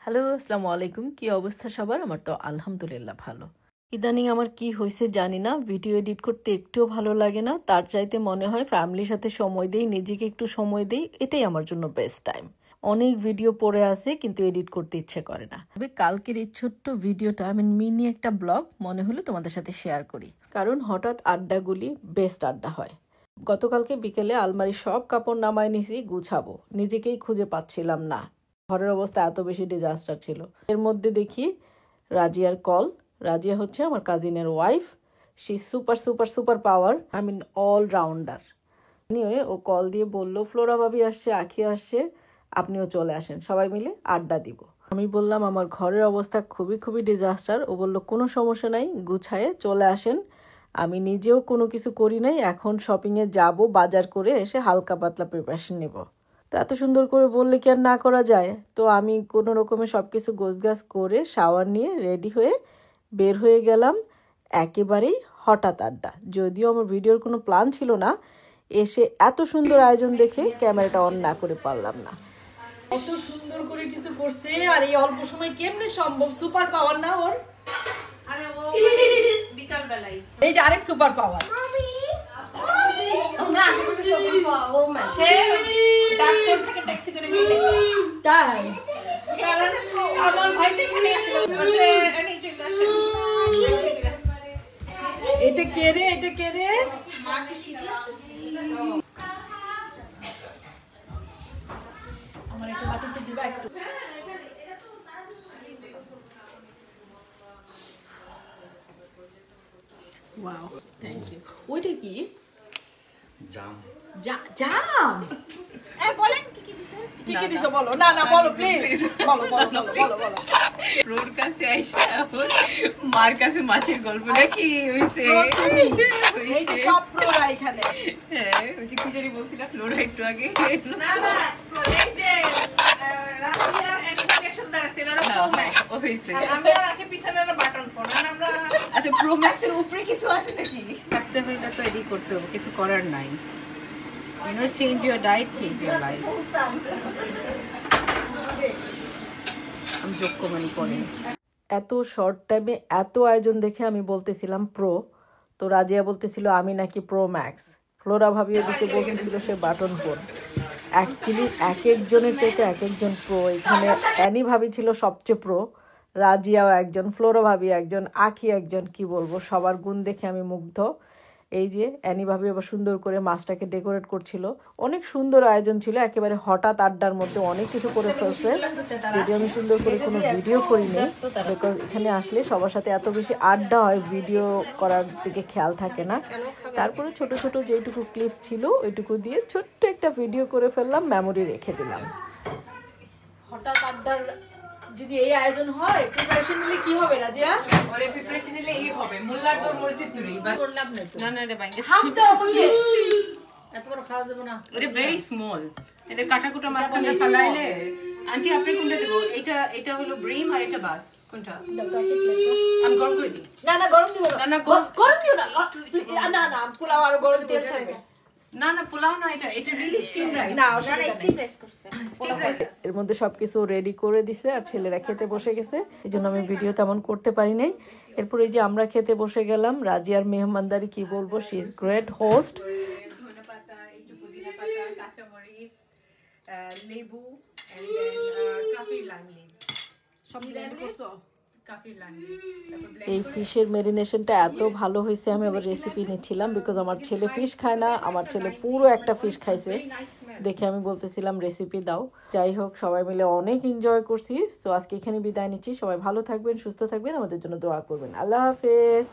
Hello, আসসালামু আলাইকুম। কি অবস্থা সবার? আমার তো আলহামদুলিল্লাহ ভালো। ইদানিং আমার কি হয়েছে জানি না, ভিডিও এডিট করতে একটুও ভালো লাগে না। তার চাইতে মনে হয় ফ্যামিলির সাথে সময় দেই, নিজেকে একটু সময় দেই, এটাই আমার জন্য বেস্ট টাইম। অনেক ভিডিও পড়ে আছে কিন্তু এডিট করতে ইচ্ছে করে না। তবে কালকের এই ছোট্ট ভিডিওটা আমি মিনি একটা ব্লগ মনে হলো তোমাদের সাথে শেয়ার করি, কারণ হঠাৎ আড্ডাগুলি বেস্ট আড্ডা হয়। গতকালকে বিকেলে আলমারির সব কাপড় নামায় নিছি গুছাবো, নিজেকেই খুঁজে পাচ্ছিলাম না। ঘরের অবস্থা এত বেশি ডিজাস্টার ছিল। এর মধ্যে দেখি রাজিয়ার কল। রাজিয়া হচ্ছে আমার কাজিনের wife. She super super super power, I mean all rounder. নিয়ে ও কল দিয়ে বললো, ফ্লোরা ভাবি আসছে, আখি আসছে, আপনিও চলে আসেন, সবাই মিলে আড্ডা দিব। আমি বললাম আমার ঘরের অবস্থা খুবই খুবই ডিজাস্টার। ও বললো কোনো সমস্যা নাই, গুছায়ে চলে আসেন। আমি নিজেও কোনো কিছু করি নাই, এখন শপিংয়ে যাব, বাজার করে এসে হালকা পাতলা প্রিপারেশন নেব। তো এত সুন্দর করে বললে কি আর না করা যায়। তো আমি কোনো রকমে সব কিছু গোছগাছ করে শাওয়ার নিয়ে রেডি হয়ে বের হয়ে গেলাম। একেবারেই হঠাৎ আড্ডা, যদিও আমার ভিডিওর কোনো প্ল্যান ছিল না। এসে এত সুন্দর আয়োজন দেখে ক্যামেরাটা অন না করে পারলাম না। এত সুন্দর করে কিছু করছে আর এই অল্প সময় কেমনে সম্ভব? সুপার পাওয়ার না ওর? আরে ও বিকাল বেলায় এই যে আরেক সুপার পাওয়ার। সে ডাক্তার থেকে ট্যাক্সি করে চলে এসেছে। তাই আমার ভাই তো এখানে ছিল, বলছে এনে চলে আসেন। এটা কে রে? এটা কে রে? মাকে শীত লাগতেছে। আমার একটু বাটিতে দিবা একটু। Wow, thank you. ওইটা কি? জাম। জাম? বলেন কি কি দিছেন? কি কি দিছো বলো। না না বলো প্লিজ, বলো বলো বলো বলো বলো। রোড কাছে আইসা মার কাছে মাছের গল্প নাকি হইছে? এই যে সব প্রোরা এখানে। হ্যাঁ, ওই যে কি জানি বলছিলা ফ্লোরা একটু আগে। না না, এই যে রাশিয়া ইনফেকশন দ্বারা সেলার প্রো ম্যাক্স ও হইছে। আমরা রাখে পিছনে একটা বাটন ফোন আর আমরা আচ্ছা প্রো ম্যাক্স এর উপরে কিছু আছে নাকি? থাকতে হইলে তো এডি করতে হবে, কিছু করার নাই। You know, change your diet, change your life. আমি যোগ্য মানে পড়ে। এত শর্ট টাইমে এত আয়োজন দেখে আমি বলতেছিলাম প্রো, তো রাজিয়া বলতেছিল আমি নাকি প্রো ম্যাক্স। ফ্লোরা ভাবি ওদিকে বলতেছিল সে বাটন ফোন। অ্যাকচুয়ালি এক একজনের চাইতে এক একজন প্রো। এখানে অ্যানি ভাবি ছিল সবচেয়ে প্রো, রাজিয়াও একজন, ফ্লোরা ভাবি একজন, আখি একজন। কি বলবো, সবার গুণ দেখে আমি মুগ্ধ। এই যে অ্যানি ভাবি আবার সুন্দর করে মাছটাকে ডেকোরেট করছিল। অনেক সুন্দর আয়োজন ছিল, একেবারে হঠাৎ আড্ডার মধ্যে অনেক কিছু করে ফেলছে। যদিও আমি সুন্দর করে কোনো ভিডিও করিনি, বিকজ এখানে আসলে সবার সাথে এত বেশি আড্ডা হয়, ভিডিও করার দিকে খেয়াল থাকে না। তারপরে ছোট ছোট যেটুকু ক্লিপস ছিল ওইটুকু দিয়ে ছোট্ট একটা ভিডিও করে ফেললাম, মেমোরি রেখে দিলাম। হঠাৎ আড্ডার যদি এই আয়োজন হয়, প্রিপারেশন নিলে কি হবে রাজিয়া? ওরে প্রিপারেশন নিলে এই হবে মোল্লার দর মসজিদ তুরি বাস। করলাম না তো। না না রে বাইঙ্গে হাফ দাও আমাকে। এত বড় খাওয়া যাবে না। ওরে ভেরি স্মল। এদের কাটাকুটা মাছ খালে ফালাইলে আন্টি আপনি কোনটা দেব? এটা হলো ব্রিম আর এটা বাস। কোনটা? দাও তো আখি প্লেটটা। আমি গরম করে দিই। না না গরম দিব না। না, না, গরম দিও না। না না পোলাও আর গরম তেল ছাড়বে। না না পোলাও না, এটা রিয়েলি স্টিম রাইস। না ওটা স্টিম রাইস করছে। Steam rice. এর মধ্যে সবকিছু রেডি করে দিছে আর ছেলেরা খেতে বসে গেছে, এই জন্য আমি ভিডিও তেমন করতে পারি নাই। এরপরে এই যে আমরা খেতে বসে গেলাম। রাজিয়ার মেহমানদারি কি বলবো, শি ইজ গ্রেট হোস্ট। ধনেপাতা, একটু পুদিনা পাতা, কাঁচামরিচ, লেবু, and then কাফির লাইম লিভস। সব ব্লেন্ড করছো? কাফির লাইম লিভস। তারপর এই ফিশের মেরিনেশনটা এত ভালো হয়েছে, আমি আবার রেসিপি নিচ্ছিলাম, বিকজ আমার ছেলে ফিশ খায় না। আমার ছেলে পুরো একটা ফিশ খাইছে দেখে আমি বলতেছিলাম রেসিপি দাও। যাই হোক, সবাই মিলে অনেক এনজয় করছি। সো আজকে এখানে বিদায় নিচ্ছি। সবাই ভালো থাকবেন, সুস্থ থাকবেন, আমাদের জন্য দোয়া করবেন। আল্লাহ হাফেজ।